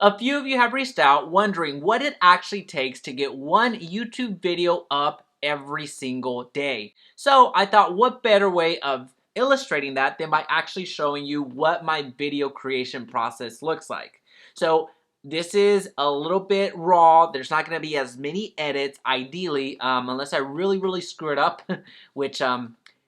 A few of you have reached out wondering what it actually takes to get one YouTube video up every single day. So I thought, what better way of illustrating that than by actually showing you what my video creation process looks like. So this is a little bit raw. There's not going to be as many edits, ideally, unless I really screw it up, which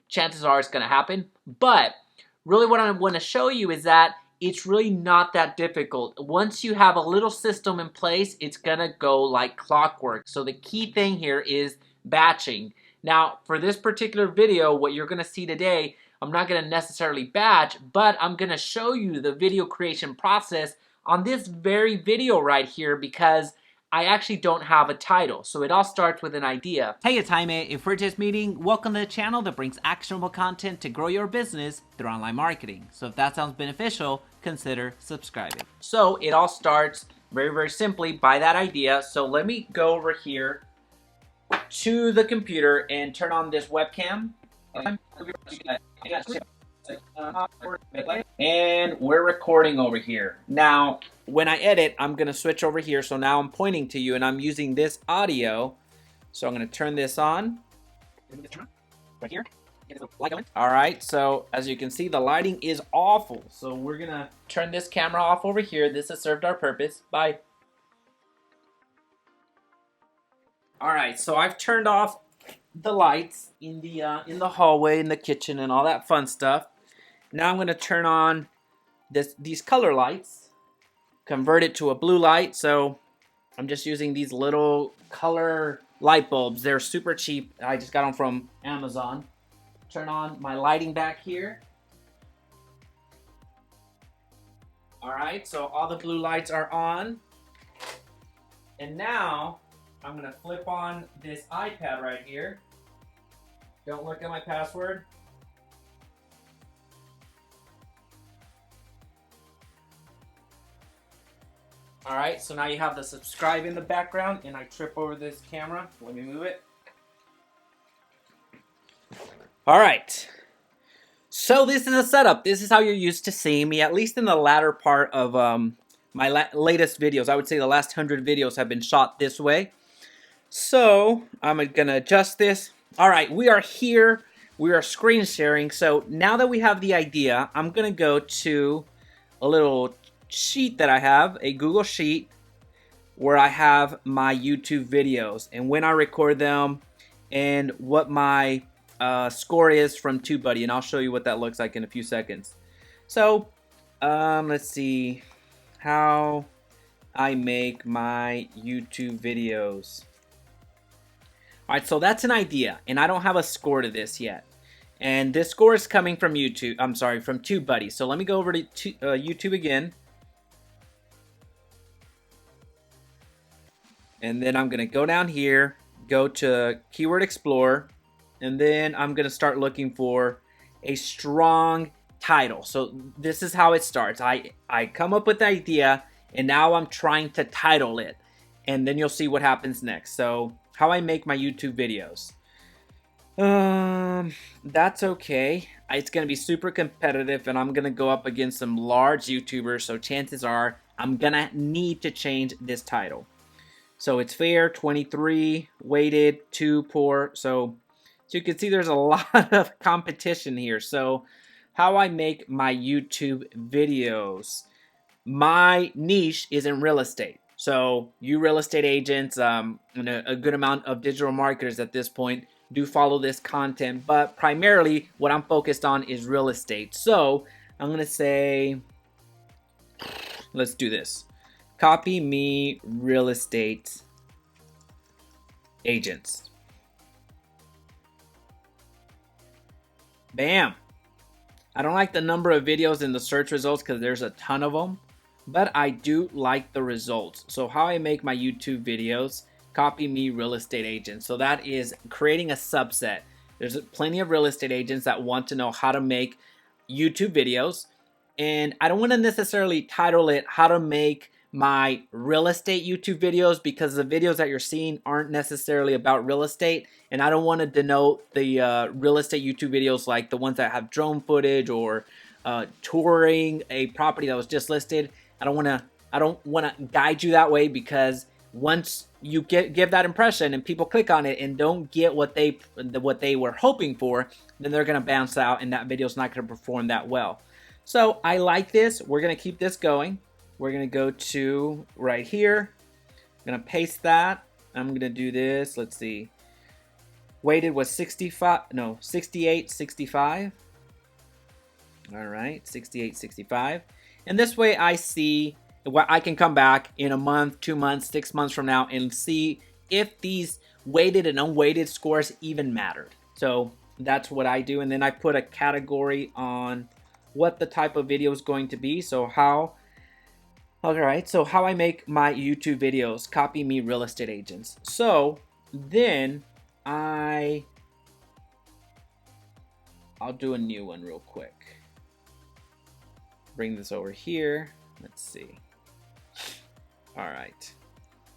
chances are it's going to happen. But really what I want to show you is that it's really not that difficult. Once you have a little system in place, it's gonna go like clockwork. So the key thing here is batching. Now, for this particular video, what you're gonna see today, I'm not gonna necessarily batch, but I'm gonna show you the video creation process on this very video right here because I actually don't have a title, so it all starts with an idea. Hey, it's Jaime. If we're just meeting, welcome to the channel that brings actionable content to grow your business through online marketing. So if that sounds beneficial, consider subscribing. So it all starts very simply by that idea. So let me go over here to the computer and turn on this webcam. And we're recording over here. Now, when I edit, I'm gonna switch over here. So now I'm pointing to you and I'm using this audio. So I'm gonna turn this on. Right here. All right, so as you can see, the lighting is awful. So we're gonna turn this camera off over here. This has served our purpose. Bye. All right, so I've turned off the lights in the hallway, in the kitchen, and all that fun stuff. Now I'm gonna turn on these color lights, convert it to a blue light. So I'm just using these little color light bulbs. They're super cheap. I just got them from Amazon. Turn on my lighting back here. All right, so all the blue lights are on. And now I'm gonna flip on this iPad right here. Don't look at my password. All right, so now you have the subscribe in the background and I trip over this camera. Let me move it. All right, so this is a setup. This is how you're used to seeing me, at least in the latter part of my latest videos. I would say the last 100 videos have been shot this way. So I'm gonna adjust this. All right, we are here. We are screen sharing. So now that we have the idea, I'm gonna go to a little sheet that I have, a Google Sheet, where I have my YouTube videos and when I record them and what my score is from TubeBuddy, and I'll show you what that looks like in a few seconds. So let's see how I make my YouTube videos. All right, so that's an idea, and I don't have a score to this yet. And this score is coming from YouTube. I'm sorry, from TubeBuddy. So let me go over to YouTube again. And then I'm gonna go down here, go to Keyword Explorer, and then I'm gonna start looking for a strong title. So this is how it starts. I come up with the idea, and now I'm trying to title it. And then you'll see what happens next. So how I make my YouTube videos. That's okay. It's gonna be super competitive, and I'm gonna go up against some large YouTubers, so chances are I'm gonna need to change this title. So it's fair, 23, weighted, 2, poor. So you can see there's a lot of competition here. So how I make my YouTube videos. My niche is in real estate. So you real estate agents, and a good amount of digital marketers at this point do follow this content. But primarily what I'm focused on is real estate. So I'm going to say, let's do this. Copy me real estate agents. Bam. I don't like the number of videos in the search results because there's a ton of them, but I do like the results. So how I make my YouTube videos, copy me real estate agents. So that is creating a subset. There's plenty of real estate agents that want to know how to make YouTube videos. And I don't want to necessarily title it how to make my real estate YouTube videos because the videos that you're seeing aren't necessarily about real estate, and I don't want to denote the real estate YouTube videos like the ones that have drone footage or touring a property that was just listed. I don't want to I don't want to guide you that way, because once you give that impression and people click on it and don't get what they were hoping for, then they're going to bounce out and that video's not going to perform that well. So I like this. We're going to keep this going. We're going to go to right here. I'm going to paste that. I'm going to do this. Let's see. Weighted was 68, 65. All right, 68, 65. And this way I see what I can come back in a month, 2 months, 6 months from now and see if these weighted and unweighted scores even mattered. So that's what I do. And then I put a category on what the type of video is going to be. So how I make my YouTube videos, copy me real estate agents. So then I'll do a new one real quick. Bring this over here. Let's see. All right.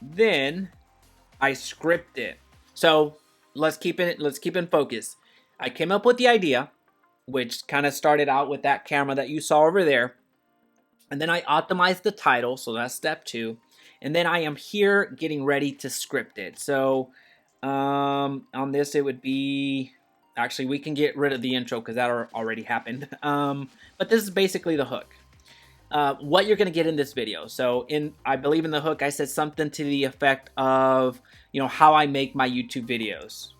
Then I script it. So let's keep in focus. I came up with the idea, which kind of started out with that camera that you saw over there. And then I optimized the title, so that's step 2. And then I am here getting ready to script it. So on this it would be, actually we can get rid of the intro because that already happened. But this is basically the hook. What you're going to get in this video. So I believe in the hook I said something to the effect of, how I make my YouTube videos.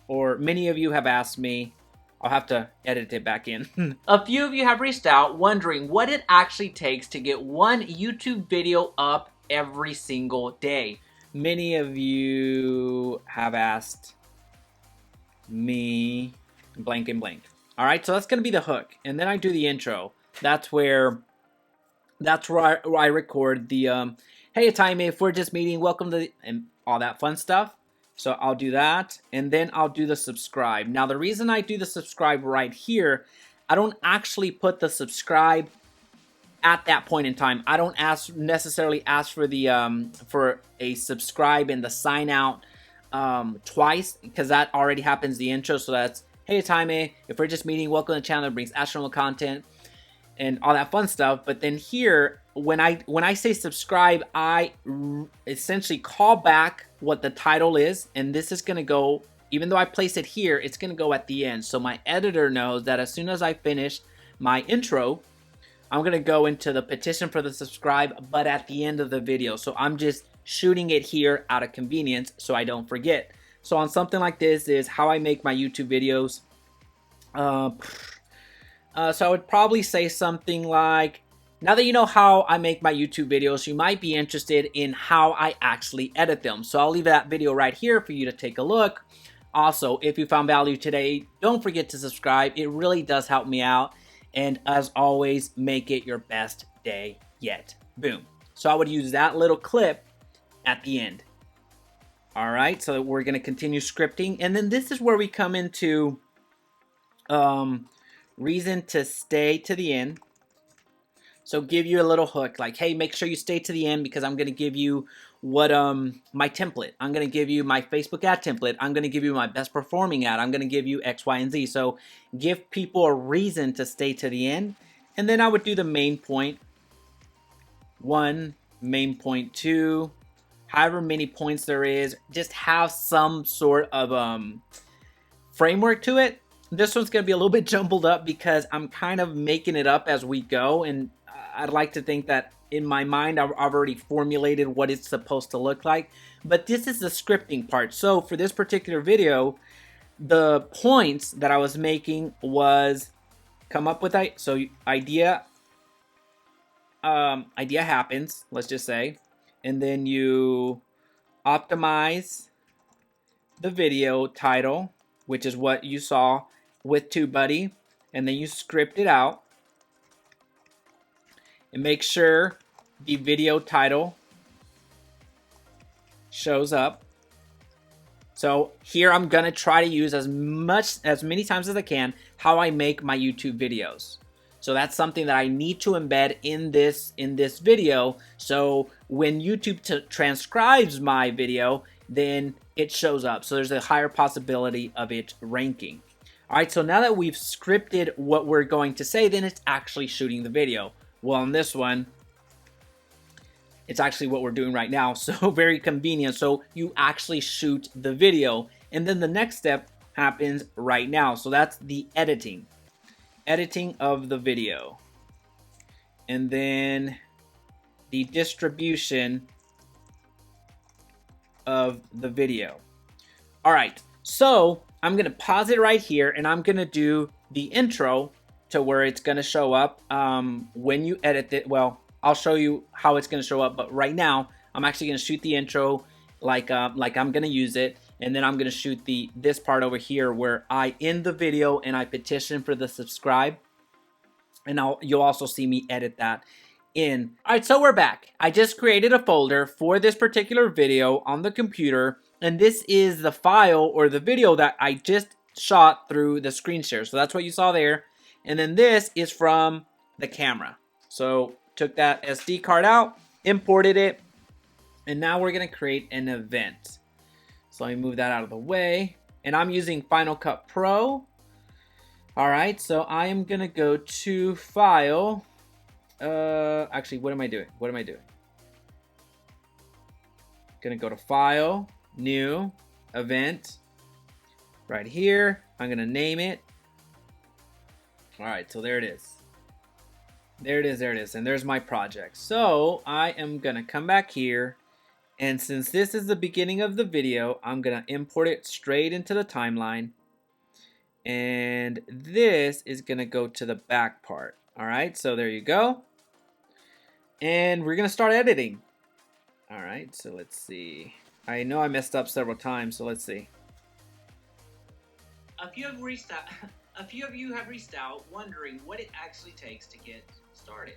Or many of you have asked me, I'll have to edit it back in. A few of you have reached out wondering what it actually takes to get one YouTube video up every single day. Many of you have asked me blank and blank. All right, so that's going to be the hook. And then I do the intro. That's where I record the, hey, it's Jaime, if we're just meeting, welcome to and all that fun stuff. So I'll do that, and then I'll do the subscribe. Now, the reason I do the subscribe right here, I don't actually put the subscribe at that point in time. I don't necessarily ask for the for a subscribe and the sign out twice, because that already happens the intro. So that's, hey, it's Jaime, if we're just meeting, welcome to the channel that brings astronomical content and all that fun stuff. But then here, when I say subscribe, I essentially call back what the title is, and this is going to go, even though I place it here, it's going to go at the end. So my editor knows that as soon as I finish my intro, I'm going to go into the petition for the subscribe, but at the end of the video. So I'm just shooting it here out of convenience so I don't forget. So on something like this is how I make my YouTube videos. So I would probably say something like, now that you know how I make my YouTube videos, you might be interested in how I actually edit them. So I'll leave that video right here for you to take a look. Also, if you found value today, don't forget to subscribe. It really does help me out. And as always, make it your best day yet. Boom. So I would use that little clip at the end. All right, so we're going to continue scripting. And then this is where we come into reason to stay to the end. So give you a little hook, like, hey, make sure you stay to the end, because I'm going to give you what my template. I'm going to give you my Facebook ad template. I'm going to give you my best performing ad. I'm going to give you X, Y, and Z. So give people a reason to stay to the end. And then I would do the main point 1, main point 2, however many points there is. Just have some sort of framework to it. This one's going to be a little bit jumbled up because I'm kind of making it up as we go, and I'd like to think that in my mind I've already formulated what it's supposed to look like. But this is the scripting part. So for this particular video, the points that I was making was come up with idea happens, let's just say, and then you optimize the video title, which is what you saw with TubeBuddy, and then you script it out and make sure the video title shows up. So here I'm gonna try to use as many times as I can how I make my YouTube videos. So that's something that I need to embed in this video. So when YouTube transcribes my video, then it shows up. So there's a higher possibility of it ranking. All right, so now that we've scripted what we're going to say, then it's actually shooting the video. Well, on this one, it's actually what we're doing right now. So very convenient. So you actually shoot the video. And then the next step happens right now. So that's the editing. Editing of the video. And then the distribution of the video. All right, so I'm gonna pause it right here and I'm gonna do the intro to where it's gonna show up when you edit it. Well, I'll show you how it's gonna show up, but right now I'm actually gonna shoot the intro like I'm gonna use it, and then I'm gonna shoot this part over here where I end the video and I petition for the subscribe, and you'll also see me edit that in. All right, so we're back. I just created a folder for this particular video on the computer, and this is the file or the video that I just shot through the screen share. So that's what you saw there. And then this is from the camera. So took that SD card out, imported it, and now we're gonna create an event. So let me move that out of the way. And I'm using Final Cut Pro. All right, so I am gonna go to File. Actually, what am I doing? Gonna go to File, New, Event. Right here, I'm gonna name it. All right, so there it is. There it is, and there's my project. So I am gonna come back here, and since this is the beginning of the video, I'm gonna import it straight into the timeline. And this is gonna go to the back part. All right, so there you go. And we're gonna start editing. All right, so let's see. I know I messed up several times, so let's see. A few of you have reached out wondering what it actually takes to get started.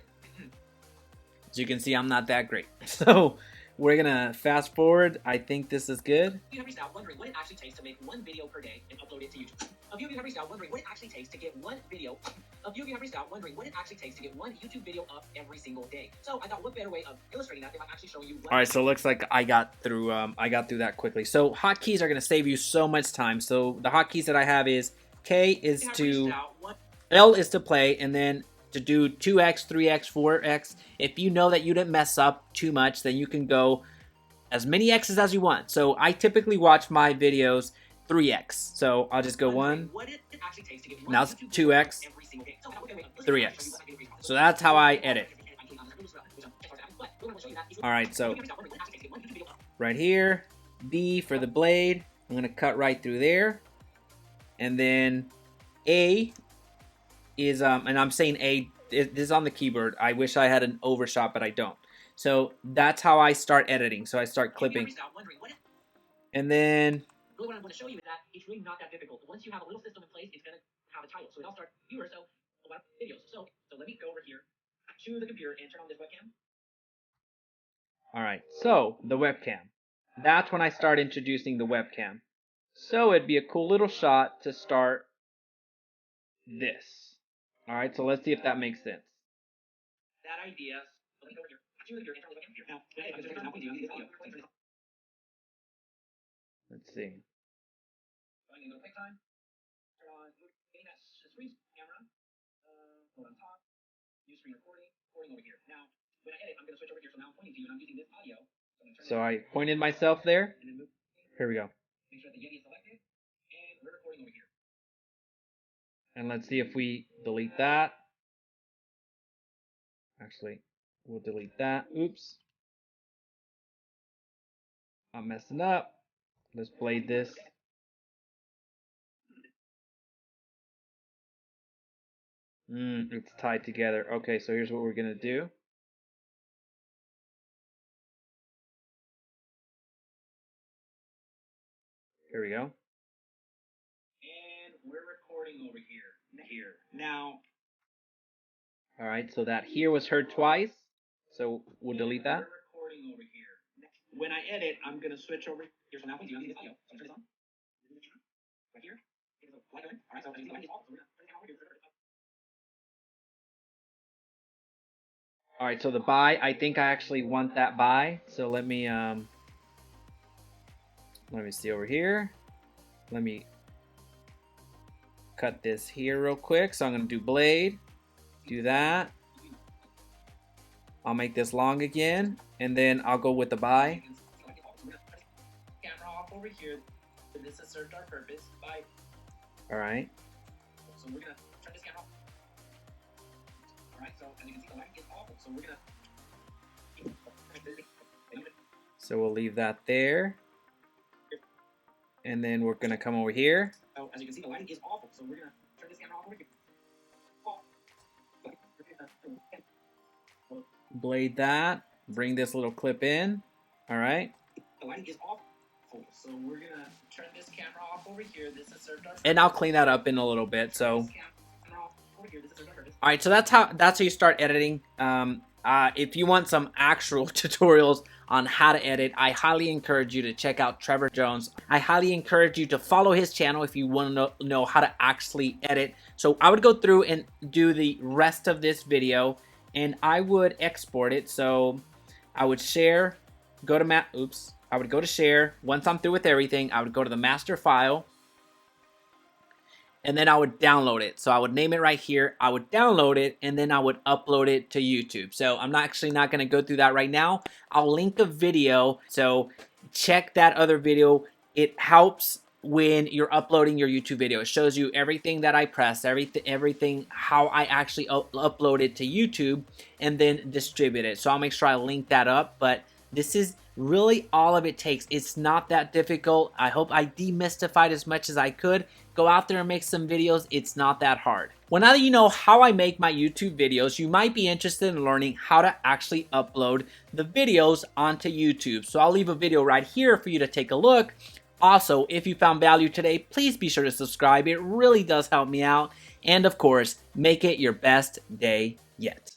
As you can see, I'm not that great. So we're gonna fast forward. I think this is good. You have reached out wondering what it actually takes to make one video per day and upload it to YouTube. A few of you have reached out wondering what it actually takes to get one video. A few of you have reached out wondering what it actually takes to get one YouTube video up every single day. So I thought, what better way of illustrating that than by actually showing you. All right, so it looks like I got through that quickly. So hotkeys are gonna save you so much time. So the hotkeys that I have is K is to, L is to play, and then to do 2x, 3x, 4x. If you know that you didn't mess up too much, then you can go as many x's as you want. So I typically watch my videos 3x. So I'll just go 1. Now it's 2x, 3x. So that's how I edit. All right, so right here, B for the blade. I'm gonna cut right through there. And then A is, and I'm saying A, this is on the keyboard. I wish I had an overshot, but I don't. So that's how I start editing. So I start clipping. And then what I want to show you is that it's really not that difficult. Once you have a little system in place, it's going to have a title. So I'll start viewer, so videos. So let me go over here to the computer and turn on this webcam. All right, so the webcam. That's when I start introducing the webcam. So it'd be a cool little shot to start this. All right, so let's see if that makes sense. That idea. Let me go over here. Let's see. Going into quick time. Turn on screen camera. Hold on top. Use screen recording. Recording over here. Now, when I edit, I'm going to switch over here. So now I'm pointing to you, and I'm using this audio. So I pointed myself there. Here we go. Make sure the Yeti is selected, and we're recording over here. And let's see if we delete that. Actually, we'll delete that. Oops. I'm messing up. Let's blade this. It's tied together. Okay, so here's what we're gonna do. Here we go. And we're recording over here. Now. All right, so that here was heard twice. So we'll delete that. We're recording over here. When I edit, I'm gonna switch over here. So now we do this audio. So turn this on. Right here. All right, so I'm using the light off. So we're gonna turn it on over here. All right, so the buy, I think I actually want that buy. So let me see over here. Let me cut this here real quick. So I'm gonna do blade, do that. I'll make this long again, and then I'll go with the buy. Camera off over here. This has served our purpose. Bye. All right. So we're gonna turn this camera off. All right. So as you can see, the lighting is awful. So we're gonna. So we'll leave that there, and then we're gonna come over here. So as you can see, the lighting is awful. So we're gonna turn this camera off over here. Blade that. Bring this little clip in. All right. The lighting is awful. So we're gonna turn this camera off over here. This has served our purpose. And I'll clean that up in a little bit. So. All right, so that's how you start editing. If you want some actual tutorials on how to edit, I highly encourage you to check out Trevor Jones. I highly encourage you to follow his channel if you want to know how to actually edit. So I would go through and do the rest of this video, and I would export it. So I would share, I would go to share. Once I'm through with everything, I would go to the master file, and then I would download it. So I would name it right here. I would download it, and then I would upload it to YouTube. So I'm actually not going to go through that right now. I'll link a video, so check that other video. It helps when you're uploading your YouTube video. It shows you everything that I press, everything how I actually upload it to YouTube and then distribute it. So I'll make sure I link that up, but this is really all of it takes. It's not that difficult. I hope I demystified as much as I could. Go out there and make some videos. It's not that hard. Well, now that you know how I make my YouTube videos, you might be interested in learning how to actually upload the videos onto YouTube. So I'll leave a video right here for you to take a look. Also, if you found value today, please be sure to subscribe. It really does help me out. And of course, make it your best day yet.